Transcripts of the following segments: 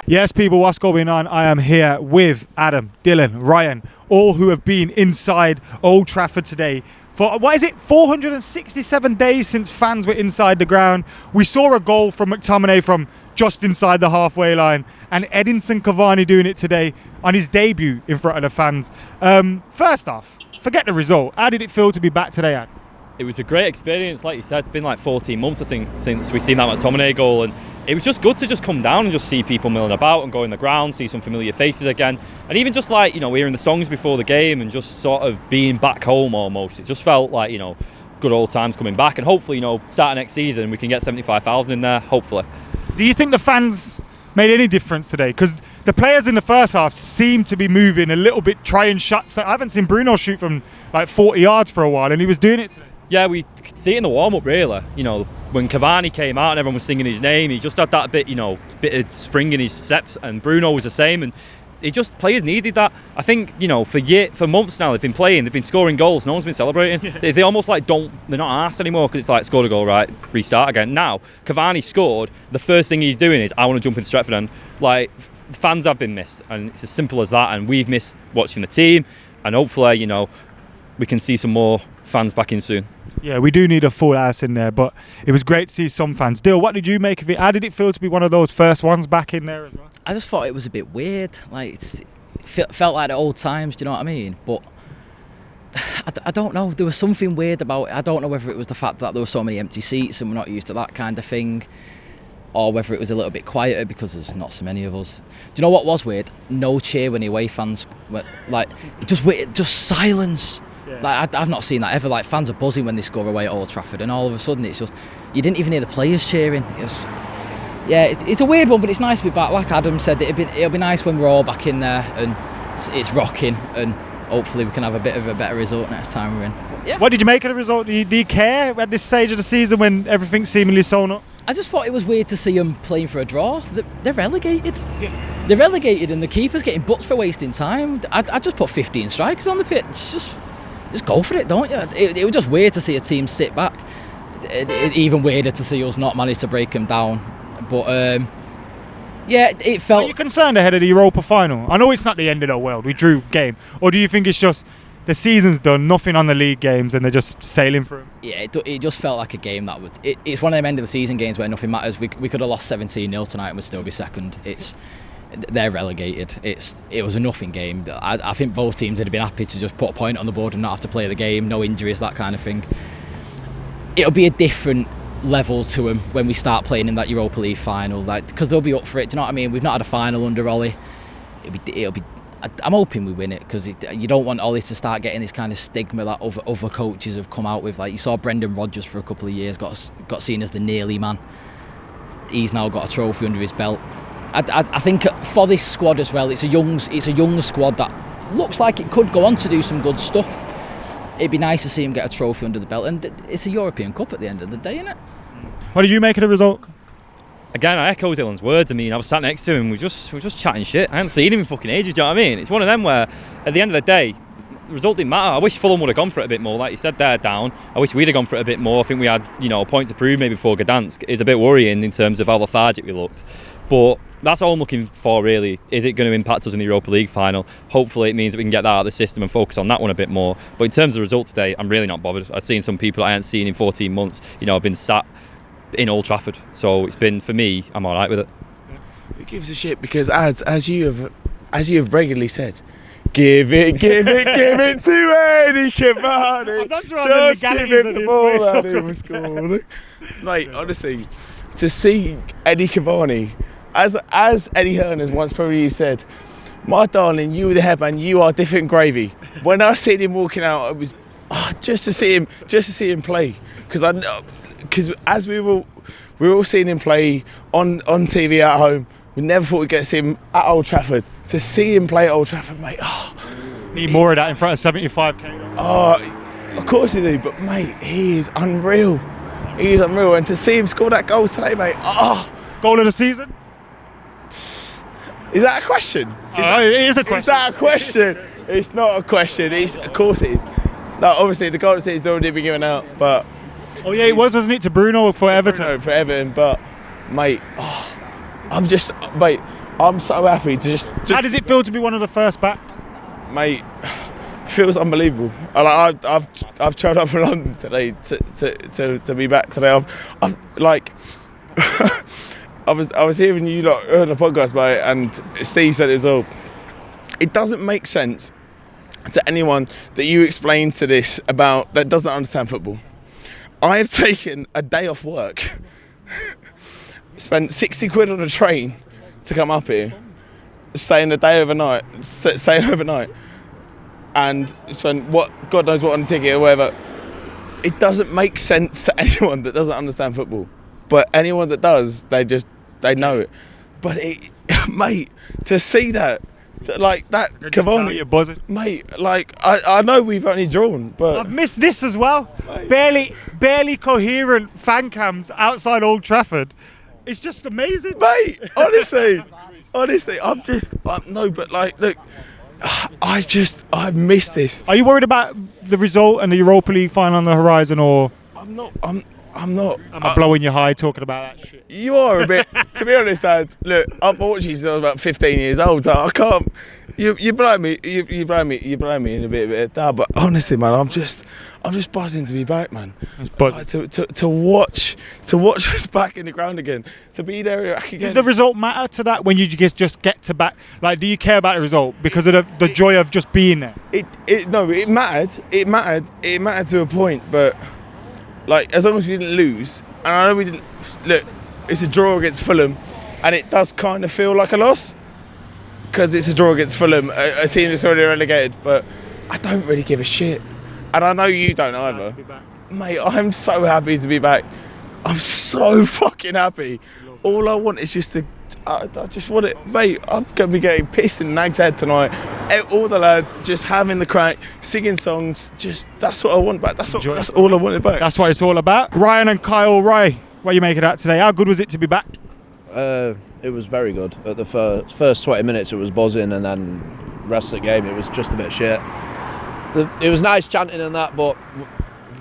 Yes, people, what's going on? I am here with Adam, Dylan, Ryan, all who have been inside Old Trafford today. For, 467 days since fans were inside the ground. We saw a goal from McTominay from just inside the halfway line, and Edinson Cavani doing it today on his debut in front of the fans. First off, forget the result. How did it feel to be back today, Ad? It was a great experience, like you said. It's been like 14 months, I think, since we've seen that McTominay goal, and it was just good to just come down and just see people milling about and go in the ground, see some familiar faces again, and even just like, hearing the songs before the game and just sort of being back home almost. It just felt like, good old times coming back, and hopefully, starting next season we can get 75,000 in there, hopefully. Do you think the fans made any difference today? Because the players in the first half seem to be moving a little bit, trying shots. I haven't seen Bruno shoot from like 40 yards for a while, and he was doing it today. Yeah, we could see it in the warm-up, really. When Cavani came out and everyone was singing his name, he just had that bit of spring in his steps, and Bruno was the same, and players needed that. I think, for months now they've been playing, they've been scoring goals, no one's been celebrating. Yeah. They almost they're not arsed anymore, because it's like, scored a goal, right, restart again. Now, Cavani scored, the first thing he's doing is, I want to jump into Stretford, and fans have been missed, and it's as simple as that, and we've missed watching the team, and hopefully, we can see some more fans back in soon. Yeah, we do need a full house in there, but it was great to see some fans. Dill, what did you make of it? How did it feel to be one of those first ones back in there as well? I just thought it was a bit weird. It felt like the old times, do you know what I mean? But I don't know. There was something weird about it. I don't know whether it was the fact that there were so many empty seats and we're not used to that kind of thing, or whether it was a little bit quieter because there's not so many of us. Do you know what was weird? No cheer when the away fans went, just silence. Yeah. I've not seen that ever. Fans are buzzing when they score away at Old Trafford, and all of a sudden it's just, you didn't even hear the players cheering. It's a weird one, but it's nice to be back. Like Adam said, it'll be nice when we're all back in there and it's rocking, and hopefully we can have a bit of a better result next time we're in. Yeah. What did you make of the result? Do you care at this stage of the season when everything's seemingly sewn up? I just thought it was weird to see them playing for a draw. They're relegated. Yeah. They're relegated, and the keeper's getting booked for wasting time. I just put 15 strikers on the pitch. Just go for it, don't you? It was just weird to see a team sit back. Even weirder to see us not manage to break them down. But it felt. Are you concerned ahead of the Europa final? I know it's not the end of the world. We drew game, or do you think it's just the season's done, nothing on the league games, and they're just sailing through them? Yeah, it just felt like a game that would. It's one of them end of the season games where nothing matters. We could have lost 17-0 tonight and we'd still be second. They're relegated. It was a nothing game. I think both teams would have been happy to just put a point on the board and not have to play the game, no injuries, that kind of thing. It'll be a different level to them when we start playing in that Europa League final, because they'll be up for it. Do you know what I mean? We've not had a final under Ollie. It'll be. I'm hoping we win it, because you don't want Ollie to start getting this kind of stigma that other coaches have come out with. You saw Brendan Rodgers for a couple of years got seen as the nearly man. He's now got a trophy under his belt. I think for this squad as well, it's a young squad that looks like it could go on to do some good stuff. It'd be nice to see him get a trophy under the belt, and it's a European Cup at the end of the day, isn't it? What did you make of the result? Again, I echo Dylan's words. I was sat next to him, we're just chatting shit. I hadn't seen him in fucking ages, do you know what I mean? It's one of them where, at the end of the day, the result didn't matter. I wish Fulham would have gone for it a bit more. Like you said, they're down. I wish we'd have gone for it a bit more. I think we had, a point to prove maybe before Gdansk. It's a bit worrying in terms of how lethargic we looked. But that's all I'm looking for, really. Is it going to impact us in the Europa League final? Hopefully it means that we can get that out of the system and focus on that one a bit more. But in terms of the result today, I'm really not bothered. I've seen some people I hadn't seen in 14 months. I've been sat in Old Trafford. So it's been, for me, I'm all right with it. Who gives a shit? Because as you have regularly said, give it to Eddie Cavani. I'm not sure just give him the ball out of his goal. Honestly, to see Eddie Cavani, as Eddie Hearn has once probably said, my darling, you were the headman, you are different gravy. When I seen him walking out, it was just to see him play, because as we were all seeing him play on TV at home, we never thought we'd get to see him at Old Trafford. To see him play at Old Trafford, mate, need more of that in front of 75k. Of course you do, but mate, he is unreal. He is unreal, and to see him score that goal today, mate, goal of the season? Is that a question? It is a question. Is that a question? It's not a question. Of course it is. No, obviously the goal of the season's already been given out, but. Oh yeah, it was, wasn't it, to Bruno for Everton? Bruno for Everton, but mate, I'm so happy to just How does it feel to be one of the first back? mate, feels unbelievable. I've travelled up from London today to be back today. I've like I was hearing you lot on a podcast about it, and Steve said it as well. It doesn't make sense to anyone that you explain to this about that doesn't understand football. I have taken a day off work, spent 60 quid on a train to come up here, staying overnight, and spend God knows what on a ticket or whatever. It doesn't make sense to anyone that doesn't understand football, but anyone that does, they know it. But mate, to see that like that Cavani, You're buzzing. mate, like I know we've only drawn, but I've missed this as well. Barely coherent fan cams outside Old Trafford. It's just amazing. mate, honestly, no, but like, look, I missed this. Are you worried about the result and the Europa League final on the horizon, or I'm not. am I blowing your high talking about that shit? You are a bit, to be honest, Dad. Look, I've watched you since I was about 15 years old. So I can't. You blame me. You blame me in a bit. Dad, but honestly, man, I'm just buzzing to be back, man. It's buzzing. Like, to watch us back in the ground again. To be there back again. Does the result matter to that when you just get to back? Like, do you care about the result because of the joy of just being there? It mattered. It mattered to a point, but like as long as we didn't lose, and I know we didn't. Look, it's a draw against Fulham, and it does kind of feel like a loss because it's a draw against Fulham, a team that's already relegated. But I don't really give a shit, and I know you don't either, mate. I'm so happy to be back. I'm so fucking happy. All I want is just to. I just want it, mate. I'm gonna be getting pissed in Nag's head tonight. All the lads just having the crack, singing songs. Just that's what I want back. That's all I wanted back. That's what it's all about. Ryan and Kyle, what are you making out today? How good was it to be back? It was very good. At the first 20 minutes, it was buzzing, and then the rest of the game, it was just a bit shit. It was nice chanting and that, but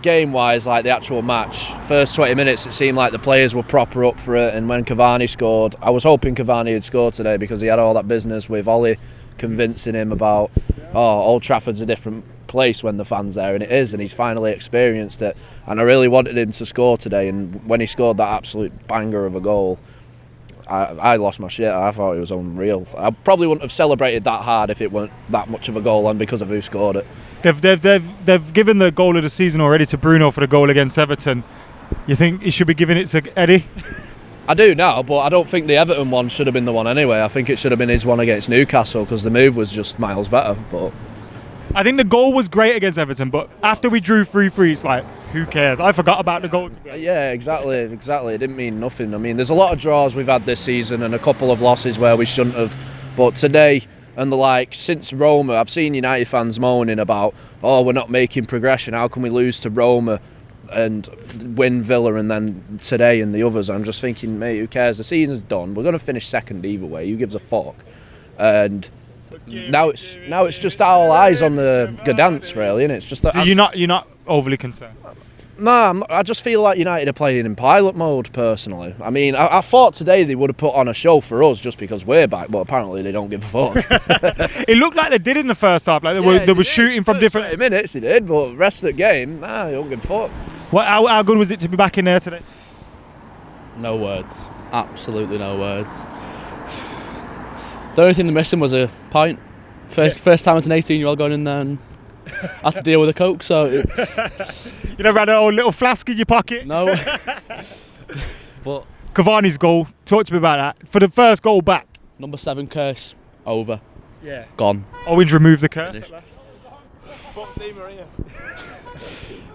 game-wise, like the actual match, first 20 minutes, it seemed like the players were proper up for it. And when Cavani scored, I was hoping Cavani had scored today because he had all that business with Ollie convincing him about, Old Trafford's a different place when the fans there, and it is, and he's finally experienced it. And I really wanted him to score today, and when he scored that absolute banger of a goal, I lost my shit. I thought it was unreal. I probably wouldn't have celebrated that hard if it weren't that much of a goal, and because of who scored it. They've given the goal of the season already to Bruno for the goal against Everton. You think he should be giving it to Eddie? I do now, but I don't think the Everton one should have been the one anyway. I think it should have been his one against Newcastle because the move was just miles better. But I think the goal was great against Everton, but after we drew 3-3, it's like, who cares? I forgot about the goal. yeah, exactly. It didn't mean nothing. I mean, there's a lot of draws we've had this season and a couple of losses where we shouldn't have. But today, and the like, since Roma, I've seen United fans moaning about, we're not making progression. How can we lose to Roma and win Villa and then today and the others? I'm just thinking, mate, who cares? The season's done. We're going to finish second either way. Who gives a fuck? And now it's just all eyes on the Gdansk, really, and it's just that. So you're not overly concerned. Nah, I just feel like United are playing in pilot mode, personally. I mean, I thought today they would have put on a show for us just because we're back, but apparently they don't give a fuck. It looked like they did in the first half. Like they were shooting from different 20 minutes, they did, but the rest of the game, they don't give a fuck. How good was it to be back in there today? No words. Absolutely no words. The only thing they're missing was a pint. First time as an 18-year-old going in there and had to deal with a Coke, so it's... You never had a old little flask in your pocket? No. But Cavani's goal, talk to me about that. For the first goal back. number 7 curse, over. Yeah. Gone. Owens removed the curse.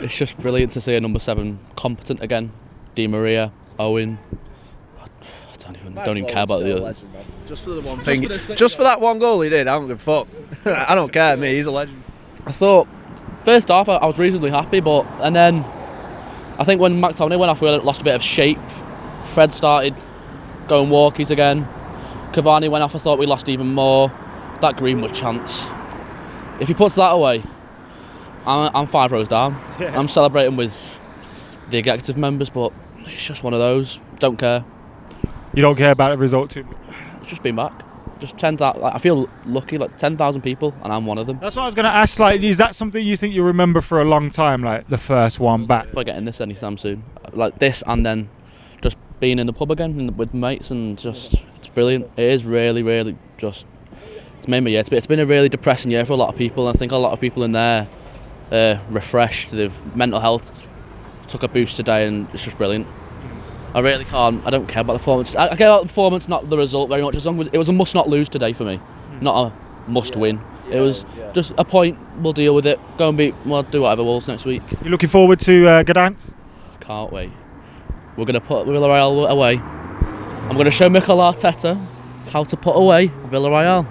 It's just brilliant to see a number 7 competent again. Di Maria, Owen. I don't even care about the others. Just for the one thing. Just for that one goal he did, I don't give a fuck. I don't care, me, he's a legend. I thought, first half I was reasonably happy, and then I think when McTominay went off, we lost a bit of shape. Fred started going walkies again. Cavani went off, I thought we lost even more. That Greenwood chance. If he puts that away, I'm 5 rows down. Yeah. I'm celebrating with the executive members, but it's just one of those. Don't care. You don't care about the result too much? It's just been back. just 10,000. I feel lucky, like 10,000 people, and I'm one of them. That's what I was going to ask. Like, is that something you think you remember for a long time? Like the first one back? Forgetting this anytime soon. Like this, and then just being in the pub again with mates, and just it's brilliant. It is really, really just. It's made me. Yeah, it's been a really depressing year for a lot of people. And I think a lot of people in there refreshed. They've mental health took a boost today, and it's just brilliant. I don't care about the performance. I care about the performance, not the result very much. As long as it was a must not lose today for me, not a must win. It was just a point. We'll deal with it. Go and we'll do whatever Wolves next week. You looking forward to Gdansk? Can't wait. We're going to put Villarreal away. I'm going to show Mikel Arteta how to put away Villarreal.